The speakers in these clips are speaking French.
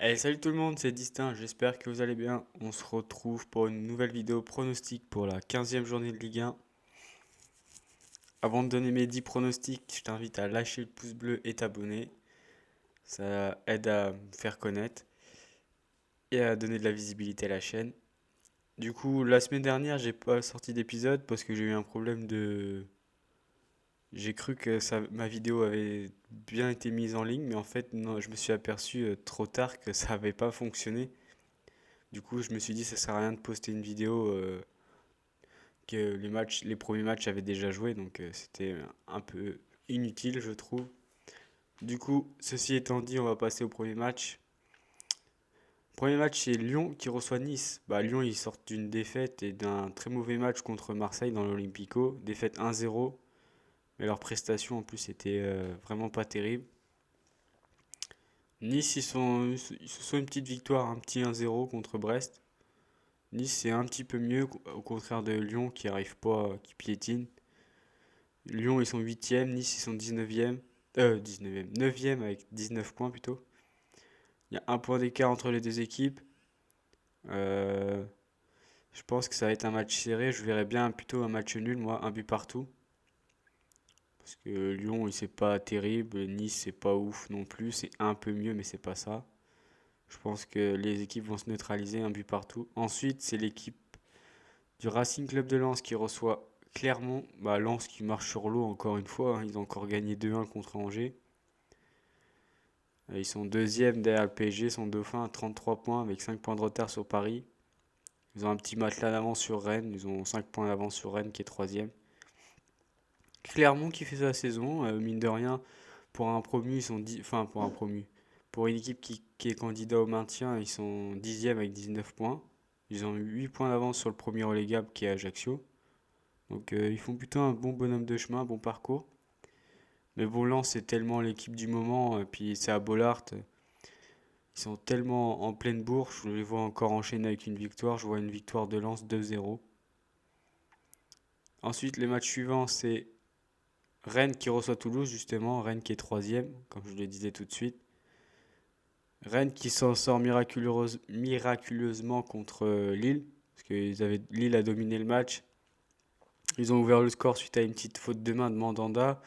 Allez, salut tout le monde, c'est Distinct, j'espère que vous allez bien. On se retrouve pour une nouvelle vidéo pronostic pour la 15e journée de Ligue 1. Avant de donner mes 10 pronostics, je t'invite à lâcher le pouce bleu et t'abonner. Ça aide à me faire connaître et à donner de la visibilité à la chaîne. Du coup, la semaine dernière, j'ai pas sorti d'épisode parce que j'ai eu un problème de... J'ai cru que ma vidéo avait bien été mise en ligne, mais en fait, non, je me suis aperçu trop tard que ça avait pas fonctionné. Du coup, je me suis dit, ça sert à rien de poster une vidéo que les premiers matchs avaient déjà joué, donc c'était un peu inutile, je trouve. Du coup, ceci étant dit, on va passer au premier match. Premier match, c'est Lyon qui reçoit Nice. Bah, Lyon, ils sortent d'une défaite et d'un très mauvais match contre Marseille dans l'Olympico. Défaite 1-0, mais leur prestation en plus était vraiment pas terrible. Nice, ils se sont une petite victoire, un petit 1-0 contre Brest. Nice, c'est un petit peu mieux, au contraire de Lyon qui arrive pas, qui piétine. Lyon, ils sont 8e, Nice, ils sont 19e. 19e, 9e avec 19 points plutôt. Il y a un point d'écart entre les deux équipes. Euh, je pense que ça va être un match serré. Je verrais bien plutôt un match nul, moi, un but partout. Parce que Lyon, il c'est pas terrible. Nice, c'est pas ouf non plus. C'est un peu mieux, mais c'est pas ça. Je pense que les équipes vont se neutraliser, un but partout. Ensuite, c'est l'équipe du Racing Club de Lens qui reçoit Clermont. Bah, Lens qui marche sur l'eau encore une fois, hein. Ils ont encore gagné 2-1 contre Angers. Ils sont deuxième derrière le PSG, son dauphin à 33 points avec 5 points de retard sur Paris. Ils ont un petit matelas d'avance sur Rennes, ils ont 5 points d'avance sur Rennes qui est troisième. Clermont qui fait sa saison, mine de rien, pour un promu, ils sont enfin pour un promu. Pour une équipe qui est candidat au maintien, ils sont dixième avec 19 points. Ils ont 8 points d'avance sur le premier relégable qui est Ajaccio. Donc ils font plutôt un bon bonhomme de chemin, un bon parcours. Mais bon, Lens, c'est tellement l'équipe du moment, puis c'est à Bollard. Ils sont tellement en pleine bourse, je les vois encore enchaîner avec une victoire. Je vois une victoire de Lens 2-0. Ensuite, les matchs suivants, c'est Rennes qui reçoit Toulouse, justement. Rennes qui est troisième, comme je le disais tout de suite. Rennes qui s'en sort miraculeusement contre Lille, parce que Lille a dominé le match. Ils ont ouvert le score suite à une petite faute de main de Mandanda.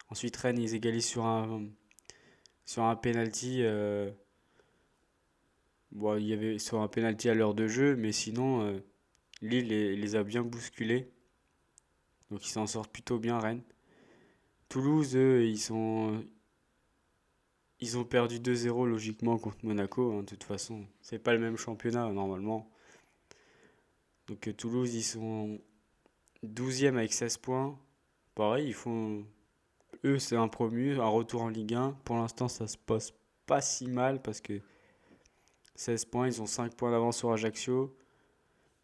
Ensuite, Rennes, ils égalisent sur un penalty. Bon, il y avait sur un penalty à l'heure de jeu, mais sinon, Lille les a bien bousculés. Donc ils s'en sortent plutôt bien, Rennes. Toulouse, eux, ils ont perdu 2-0 logiquement contre Monaco, hein. De toute façon, c'est pas le même championnat normalement. Donc Toulouse, ils sont 12e avec 16 points. Pareil, eux, c'est un promu, un retour en Ligue 1. Pour l'instant, ça se passe pas si mal parce que 16 points, ils ont 5 points d'avance sur Ajaccio.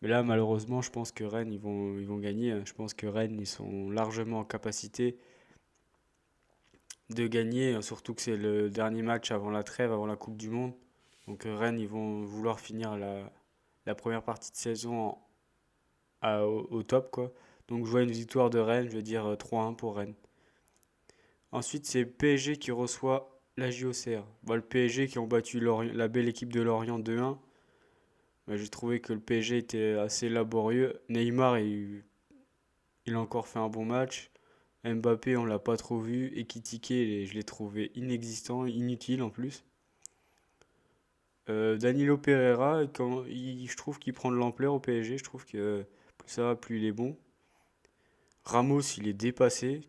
Mais là, malheureusement, je pense que Rennes, ils vont gagner, hein. Je pense que Rennes, ils sont largement en capacité de gagner, surtout que c'est le dernier match avant la trêve, avant la Coupe du Monde. Donc Rennes, ils vont vouloir finir la première partie de saison au top, quoi. Donc je vois une victoire de Rennes, je vais dire 3-1 pour Rennes. Ensuite, c'est PSG qui reçoit la JOCR. Bon, le PSG qui ont battu la belle équipe de Lorient 2-1. Mais j'ai trouvé que le PSG était assez laborieux. Neymar, il a encore fait un bon match. Mbappé, on l'a pas trop vu. Ekitike, je l'ai trouvé inexistant, inutile en plus. Danilo Pereira, je trouve qu'il prend de l'ampleur au PSG. Je trouve que plus ça va, plus il est bon. Ramos, il est dépassé.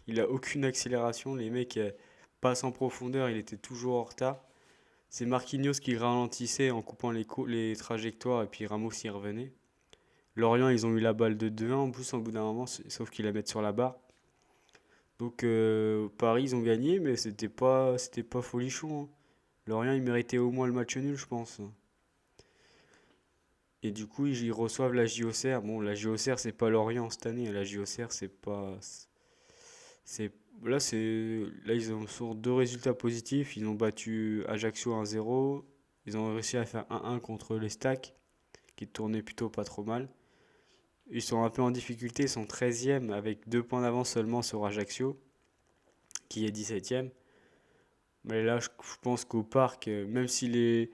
Il a aucune accélération. Les mecs passent en profondeur. Il était toujours en retard. C'est Marquinhos qui ralentissait en coupant les trajectoires et puis Ramos y revenait. Lorient, ils ont eu la balle de 2-1 en plus au bout d'un moment, sauf qu'ils la mettent sur la barre. Donc Paris, ils ont gagné, mais c'était pas folichon, hein. Lorient, ils méritaient au moins le match nul, je pense. Et du coup, ils reçoivent la JOCR. Bon, la JOCR, c'est pas Lorient cette année. La JOCR, c'est pas. C'est, là, ils ont sur deux résultats positifs. Ils ont battu Ajaccio 1-0. Ils ont réussi à faire 1-1 contre les Stacks, qui tournaient plutôt pas trop mal. Ils sont un peu en difficulté. Ils sont 13e avec 2 points d'avance seulement sur Ajaccio, qui est 17e. Mais là, je pense qu'au parc, même si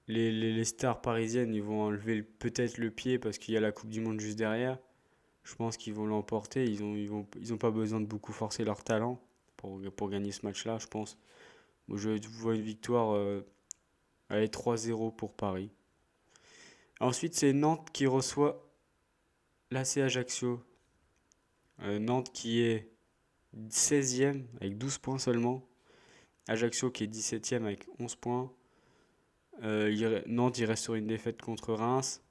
les stars parisiennes, ils vont enlever peut-être le pied parce qu'il y a la Coupe du Monde juste derrière. Je pense qu'ils vont l'emporter. Ils ont pas besoin de beaucoup forcer leur talent pour gagner ce match-là, je pense. Moi, je vois une victoire, allez, 3-0 pour Paris. Ensuite, c'est Nantes qui reçoit l'AC Ajaccio. Nantes qui est 16e avec 12 points seulement. Ajaccio qui est 17e avec 11 points. Nantes, il reste sur une défaite contre Reims.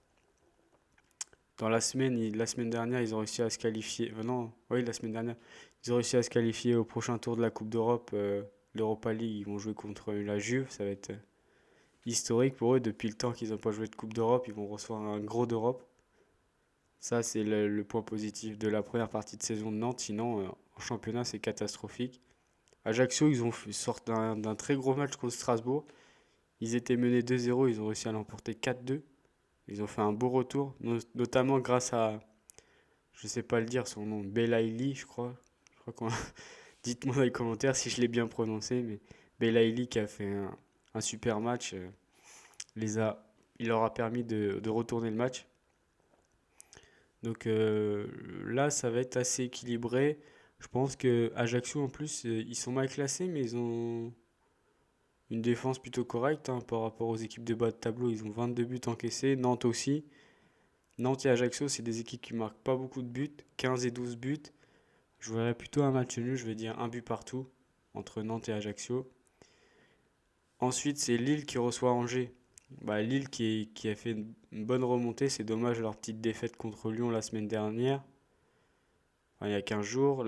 Dans la semaine dernière, ils ont réussi à se qualifier. Non, oui, la semaine dernière, ils ont réussi à se qualifier au prochain tour de la Coupe d'Europe, l'Europa League. Ils vont jouer contre la Juve. Ça va être historique pour eux. Depuis le temps qu'ils n'ont pas joué de Coupe d'Europe, ils vont recevoir un gros d'Europe. Ça, c'est le point positif de la première partie de saison de Nantes. Sinon, en championnat, c'est catastrophique. Ajaccio, sortent d'un très gros match contre Strasbourg. Ils étaient menés 2-0, ils ont réussi à l'emporter 4-2. Ils ont fait un beau retour, notamment grâce à, je sais pas le dire, son nom, Belaïli, je crois. Dites-moi dans les commentaires si je l'ai bien prononcé, mais Belaïli qui a fait un super match, les a, il leur a permis de retourner le match. Donc là, ça va être assez équilibré. Je pense que Ajaccio, en plus, ils sont mal classés, mais ils ont une défense plutôt correcte hein, par rapport aux équipes de bas de tableau. Ils ont 22 buts encaissés, Nantes aussi. Nantes et Ajaccio, c'est des équipes qui marquent pas beaucoup de buts, 15 et 12 buts. Je verrais plutôt un match nul, je vais dire un but partout entre Nantes et Ajaccio. Ensuite, c'est Lille qui reçoit Angers. Bah, Lille qui a fait une bonne remontée, c'est dommage leur petite défaite contre Lyon la semaine dernière, enfin, il y a 15 jours.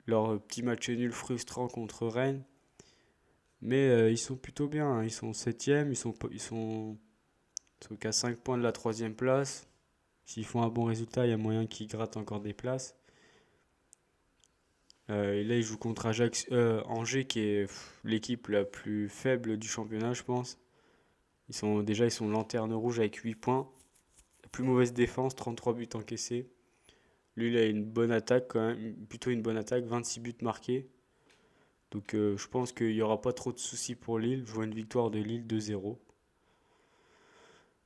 Leur petit match nul frustrant contre Rennes. Mais ils sont plutôt bien, hein. Ils sont 7e, ils sont qu'à 5 points de la troisième place. S'ils font un bon résultat, il y a moyen qu'ils grattent encore des places. Et là, ils jouent contre Angers, qui est l'équipe la plus faible du championnat, je pense. Ils sont lanterne rouge avec 8 points. La plus mauvaise défense, 33 buts encaissés. Lui, il a une bonne attaque quand même, plutôt une bonne attaque, 26 buts marqués. Donc je pense qu'il n'y aura pas trop de soucis pour Lille. Je vois une victoire de Lille 2-0.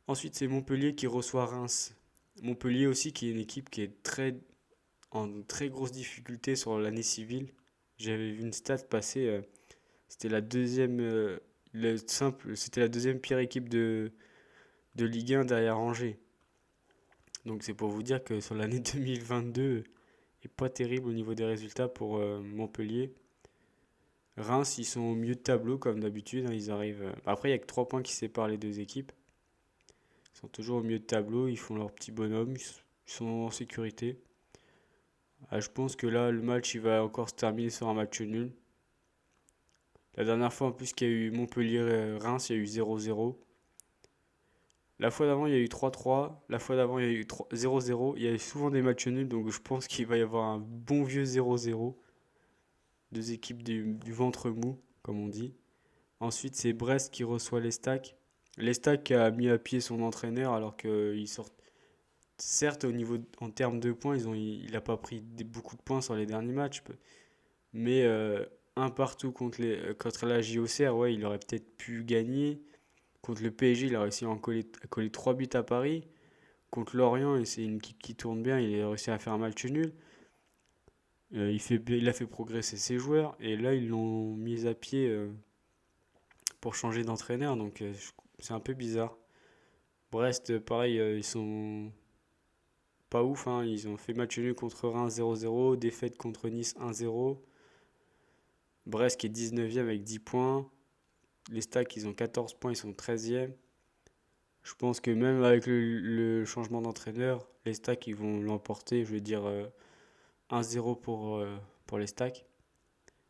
Ensuite, c'est Montpellier qui reçoit Reims. Montpellier aussi, qui est une équipe qui est en très grosse difficulté sur l'année civile. J'avais vu une stat passer, c'était la deuxième, c'était la deuxième pire équipe de Ligue 1 derrière Angers. Donc c'est pour vous dire que sur l'année 2022 est pas terrible au niveau des résultats pour Montpellier. Reims, ils sont au milieu de tableau comme d'habitude, hein, ils arrivent. Après, il y a que 3 points qui séparent les deux équipes. Ils sont toujours au milieu de tableau, ils font leur petit bonhomme, ils sont en sécurité. Ah, je pense que là, le match, il va encore se terminer sur un match nul. La dernière fois, en plus, qu'il y a eu Montpellier-Reims, il y a eu 0-0. La fois d'avant, il y a eu 3-3. La fois d'avant, il y a eu 0-0. Il y a eu souvent des matchs nuls, donc je pense qu'il va y avoir un bon vieux 0-0. Deux équipes du ventre mou, comme on dit. Ensuite, c'est Brest qui reçoit l'Estac. L'Estac a mis à pied son entraîneur alors qu'ils sortent. Certes, en termes de points, il n'a pas pris beaucoup de points sur les derniers matchs. Mais un partout contre la JOCR, ouais, il aurait peut-être pu gagner. Contre le PSG, il a réussi à coller 3 buts à Paris. Contre Lorient, et c'est une équipe qui tourne bien, il a réussi à faire un match nul. Il a fait progresser ses joueurs. Et là, ils l'ont mis à pied pour changer d'entraîneur. Donc c'est un peu bizarre. Brest, pareil, ils sont pas ouf, hein. Ils ont fait match nul contre Reims 0-0, défaite contre Nice 1-0. Brest qui est 19e avec 10 points. Les Stacks, ils ont 14 points, ils sont 13e. Je pense que même avec le changement d'entraîneur, les Stacks, ils vont l'emporter. Je veux dire 1-0 pour les Stacks.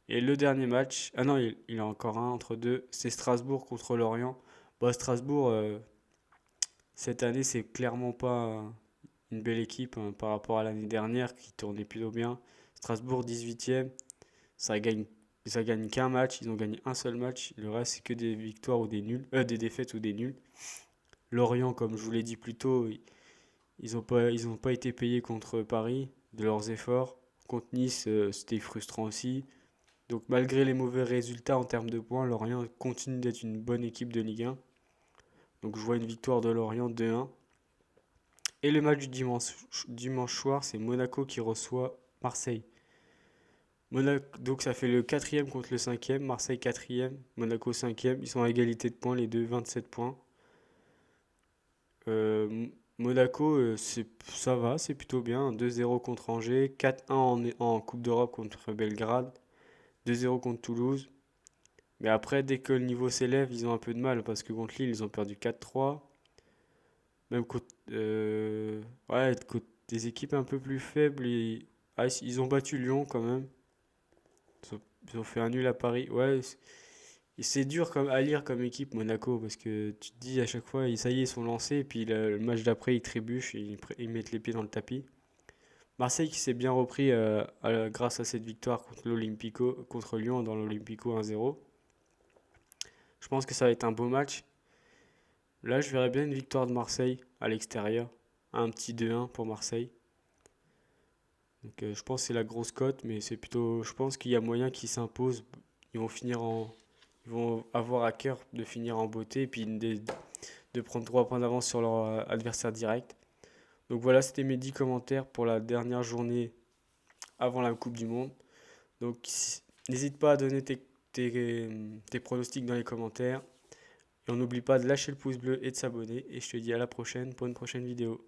Et le dernier match, ah non, il y a encore un entre deux, c'est Strasbourg contre Lorient. Bah, Strasbourg, cette année, c'est clairement pas une belle équipe hein, par rapport à l'année dernière qui tournait plutôt bien. Strasbourg 18e, ça gagne, ça gagne qu'un match, ils ont gagné un seul match, le reste c'est que des victoires ou des nuls, des défaites ou des nuls. Lorient, comme je vous l'ai dit plus tôt, ils ont pas été payés contre Paris de leurs efforts. Contre Nice, c'était frustrant aussi. Donc malgré les mauvais résultats en termes de points, Lorient continue d'être une bonne équipe de Ligue 1. Donc je vois une victoire de Lorient 2-1. Et le match du dimanche soir, c'est Monaco qui reçoit Marseille. Donc ça fait le quatrième contre le cinquième, Marseille quatrième, Monaco cinquième. Ils sont à égalité de points, les deux, 27 points. Monaco, ça va, c'est plutôt bien. 2-0 contre Angers, 4-1 en Coupe d'Europe contre Belgrade, 2-0 contre Toulouse. Mais après, dès que le niveau s'élève, ils ont un peu de mal parce que contre Lille, ils ont perdu 4-3. Même contre des équipes un peu plus faibles, ils ont battu Lyon quand même. Ils ont fait un nul à Paris. Ouais, c'est dur à lire comme équipe Monaco parce que tu te dis à chaque fois, ça y est, ils sont lancés et puis le match d'après, ils trébuchent et ils mettent les pieds dans le tapis. Marseille qui s'est bien repris grâce à cette victoire contre contre Lyon dans l'Olympico 1-0. Je pense que ça va être un beau match. Là, je verrais bien une victoire de Marseille à l'extérieur. Un petit 2-1 pour Marseille. Donc, je pense que c'est la grosse cote, mais c'est plutôt. Je pense qu'il y a moyen qu'ils s'imposent. Ils vont finir en. Ils vont avoir à cœur de finir en beauté et puis de prendre 3 points d'avance sur leur adversaire direct. Donc voilà, c'était mes 10 commentaires pour la dernière journée avant la Coupe du Monde. Donc n'hésite pas à donner tes pronostics dans les commentaires. Et on n'oublie pas de lâcher le pouce bleu et de s'abonner. Et je te dis à la prochaine pour une prochaine vidéo.